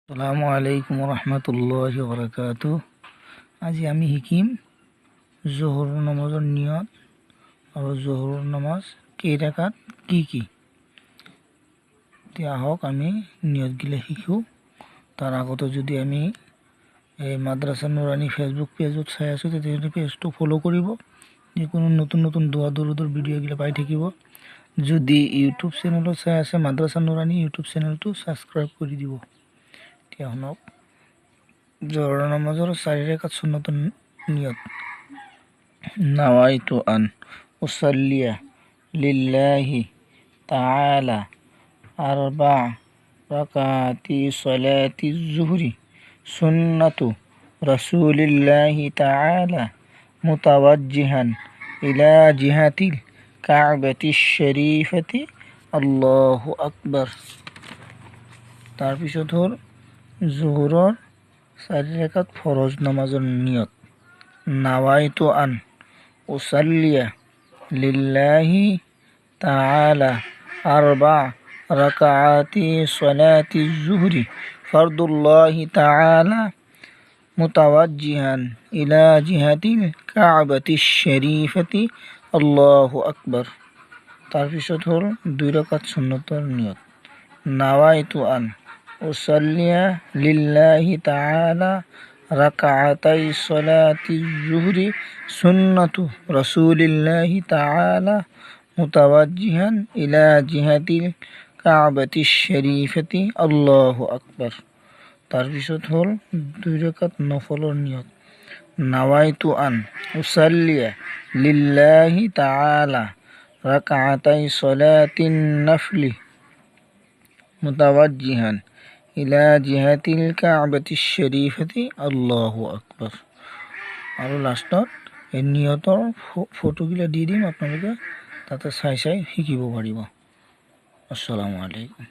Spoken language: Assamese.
আসসালামু আলাইকুম ৰহমতুল্লাহি বাৰাকাতু। আজি আমি শিকিম জোহৰ নামাজৰ নিয়ত আৰু জোহৰ নামাজ কেইটাকাত কি কি। এতিয়া আহক আমি নিয়তগিলা শিকোঁ। তাৰ আগতে যদি আমি এই মাদ্ৰাছা নুৰানী ফেচবুক পেজত চাই আছোঁ তেতিয়াহ'লে পেজটো ফ'ল' কৰিব, যিকোনো নতুন নতুন দোৱা দৰুদৰ ভিডিঅ'গিলা পাই থাকিব। যদি ইউটিউব চেনেলত চাই আছে মাদ্ৰাছা নুৰানী ইউটিউব চেনেলটো ছাবস্ক্ৰাইব কৰি দিব। এতিয়া শুনক, জোহৰ নামাজৰ 4 ৰাকাত সুন্নতৰ নিয়ত। নাৱাইতু আন উছল্লিয়া লিল্লাহি তাআলা আৰবা ৰাকাতি সলাতি যুহৰি সুন্নাতু ৰাসূলিল্লাহি তাআলা মুতাওয়াজ্জিহান ইলা জিহাতিল কাবাতিশ শৰীফাতি আল্লাহু আকবাৰ। তাৰপিছত হ'ল জোহৰৰ 4 ৰাকাত ফৰজ নামাজৰ নিয়ত। নাৱাইতু আন উছল্লিয়া লিল্লাহি তাআলা আৰবা ৰাকাতি সলাতি যুহৰি ফৰদুল্লাহি তাআলা মুতাওয়াজ্জিহান ইলা জিহাতিল কাবাতিশ শৰীফাতি আল্লাহু আকবাৰ। তাৰপিছত হ'ল 2 ৰাকাত সুন্নতৰ নিয়ত। নাৱাইতু আন উছল্লিয়া লিল্লাহি তাআলা ৰাকাতাই সলাতি যুহৰি সুন্নাতু ৰাসূলিল্লাহি তাআলা মুতাওয়াজ্জিহান ইলা জিহাতিল কাবাতিশ শৰীফাতি আল্লাহু আকবাৰ। তাৰপিছত হ'ল 2 ৰাকাত নফলৰ নিয়ত। নাৱাইতু আন উছল্লিয়া লিল্লাহি তাআলা ৰাকাতাই সলাতিন নফলি মুতাওয়াজ্জিহান ইলা জিহাতিল কাবাতিশ শৰীফাতি আল্লাহু আকবাৰ। আৰু লাষ্টত এই নিয়তৰ ফটোগিলা দি দিম, আপোনালোকে তাতে চাই শিকিব পাৰিব। আসসালামু আলাইকুম।